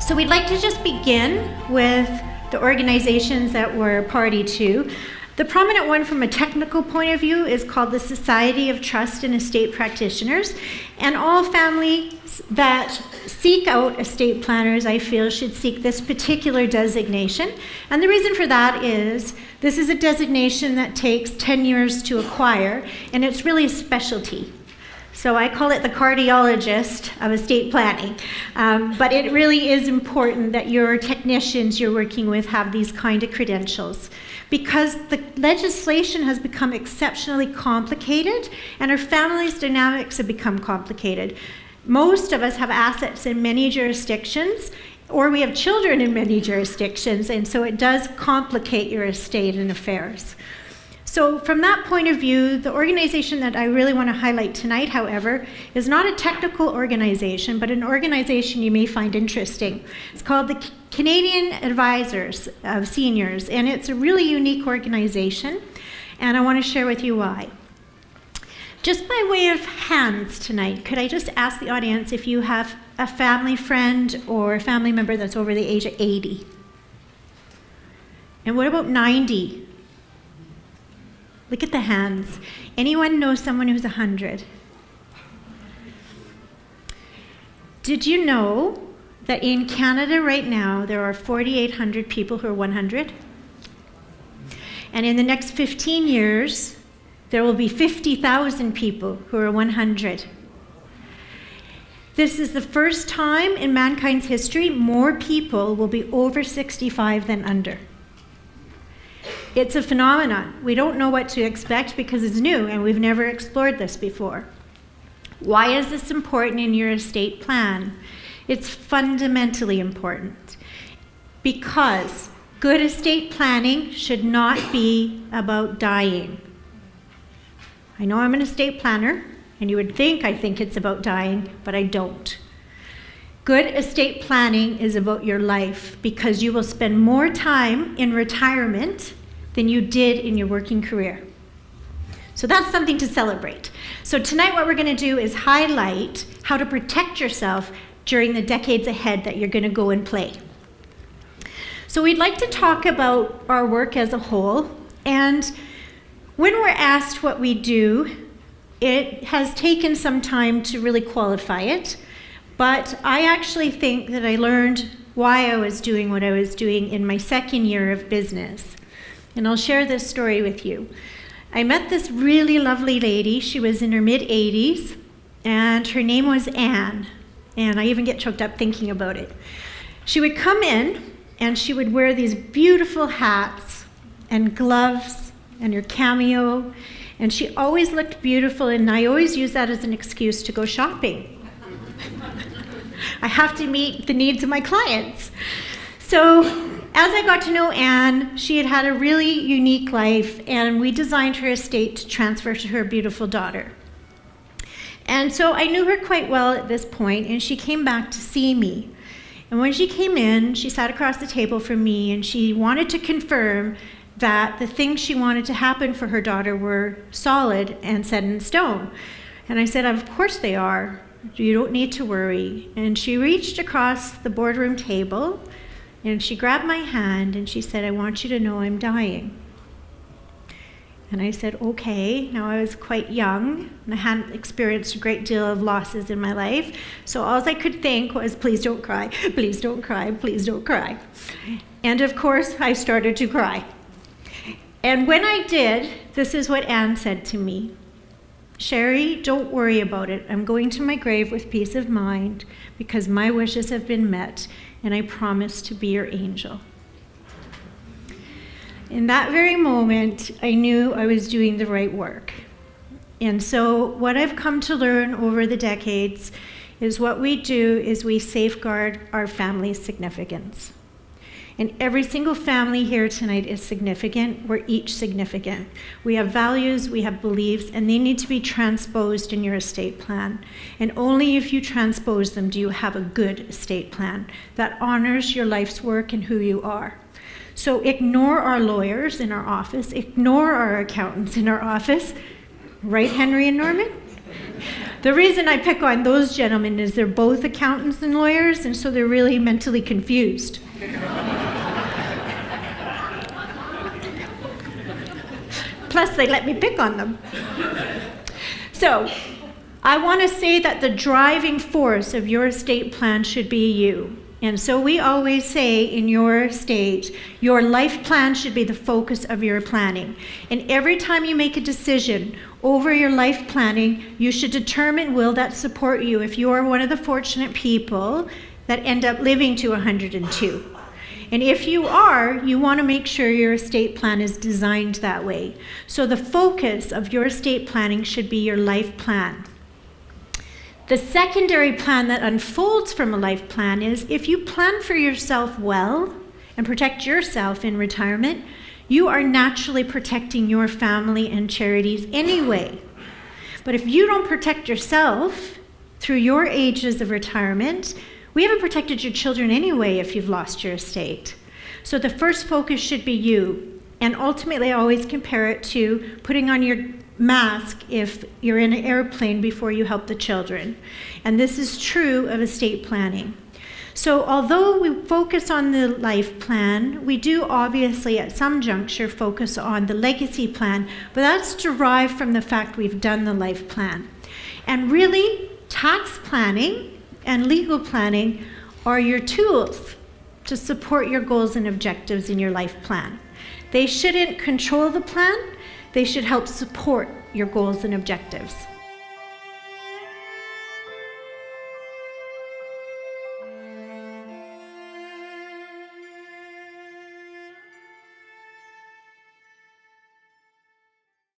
So we'd like to just begin with the organizations that we're party to. The prominent one from a technical point of view is called the Society of Trust and Estate Practitioners, and all families that seek out estate planners, I feel, should seek this particular designation. And the reason for that is this is a designation that takes 10 years to acquire, and it's really a specialty. So I call it the cardiologist of estate planning. But it really is important that your technicians you're working with have these kind of credentials, because the legislation has become exceptionally complicated and our family's dynamics have become complicated. Most of us have assets in many jurisdictions, or we have children in many jurisdictions, and so it does complicate your estate and affairs. So from that point of view, the organization that I really want to highlight tonight, however, is not a technical organization, but an organization you may find interesting. It's called the Canadian Advisors of Seniors, and it's a really unique organization, and I want to share with you why. Just by way of hands tonight, could I just ask the audience if you have a family friend or a family member that's over the age of 80? And what about 90? Look at the hands. Anyone know someone who's 100? Did you know that in Canada right now there are 4,800 people who are 100? And in the next 15 years, there will be 50,000 people who are 100. This is the first time in mankind's history more people will be over 65 than under. It's a phenomenon. We don't know what to expect because it's new and we've never explored this before. Why is this important in your estate plan? It's fundamentally important because good estate planning should not be about dying. I know I'm an estate planner and you would think I think it's about dying, but I don't. Good estate planning is about your life because you will spend more time in retirement than you did in your working career. So that's something to celebrate. So tonight what we're going to do is highlight how to protect yourself during the decades ahead that you're going to go and play. So we'd like to talk about our work as a whole, and when we're asked what we do, it has taken some time to really qualify it, but I actually think that I learned why I was doing what I was doing in my second year of business. And I'll share this story with you. I met this really lovely lady. She was in her mid-80s, and her name was Anne. And I even get choked up thinking about it. She would come in, and she would wear these beautiful hats and gloves and her cameo, and she always looked beautiful, and I always use that as an excuse to go shopping. I have to meet the needs of my clients. So as I got to know Anne, she had had a really unique life, and we designed her estate to transfer to her beautiful daughter. And so I knew her quite well at this point, and she came back to see me. And when she came in, she sat across the table from me, and she wanted to confirm that the things she wanted to happen for her daughter were solid and set in stone. And I said, of course they are. You don't need to worry. And she reached across the boardroom table, and she grabbed my hand and she said, I want you to know I'm dying. And I said, okay. Now I was quite young and I hadn't experienced a great deal of losses in my life. So all I could think was, please don't cry, please don't cry, please don't cry. And of course I started to cry. And when I did, this is what Anne said to me. Sherry, don't worry about it. I'm going to my grave with peace of mind because my wishes have been met, and I promise to be your angel. In that very moment, I knew I was doing the right work. And so what I've come to learn over the decades is what we do is we safeguard our family's significance. And every single family here tonight is significant. We're each significant. We have values, we have beliefs, and they need to be transposed in your estate plan. And only if you transpose them do you have a good estate plan that honors your life's work and who you are. So ignore our lawyers in our office, ignore our accountants in our office. Right, Henry and Norman? The reason I pick on those gentlemen is they're both accountants and lawyers, and so they're really mentally confused. Plus, they let me pick on them. So, I want to say that the driving force of your estate plan should be you. And so we always say in your estate, your life plan should be the focus of your planning. And every time you make a decision over your life planning, you should determine, will that support you if you are one of the fortunate people that end up living to 102. And if you are, you want to make sure your estate plan is designed that way. So the focus of your estate planning should be your life plan. The secondary plan that unfolds from a life plan is if you plan for yourself well and protect yourself in retirement, you are naturally protecting your family and charities anyway. But if you don't protect yourself through your ages of retirement, we haven't protected your children anyway if you've lost your estate. So the first focus should be you. And ultimately, I always compare it to putting on your mask if you're in an airplane before you help the children. And this is true of estate planning. So although we focus on the life plan, we do obviously at some juncture focus on the legacy plan, but that's derived from the fact we've done the life plan. And really, tax planning and legal planning are your tools to support your goals and objectives in your life plan. They shouldn't control the plan. They should help support your goals and objectives.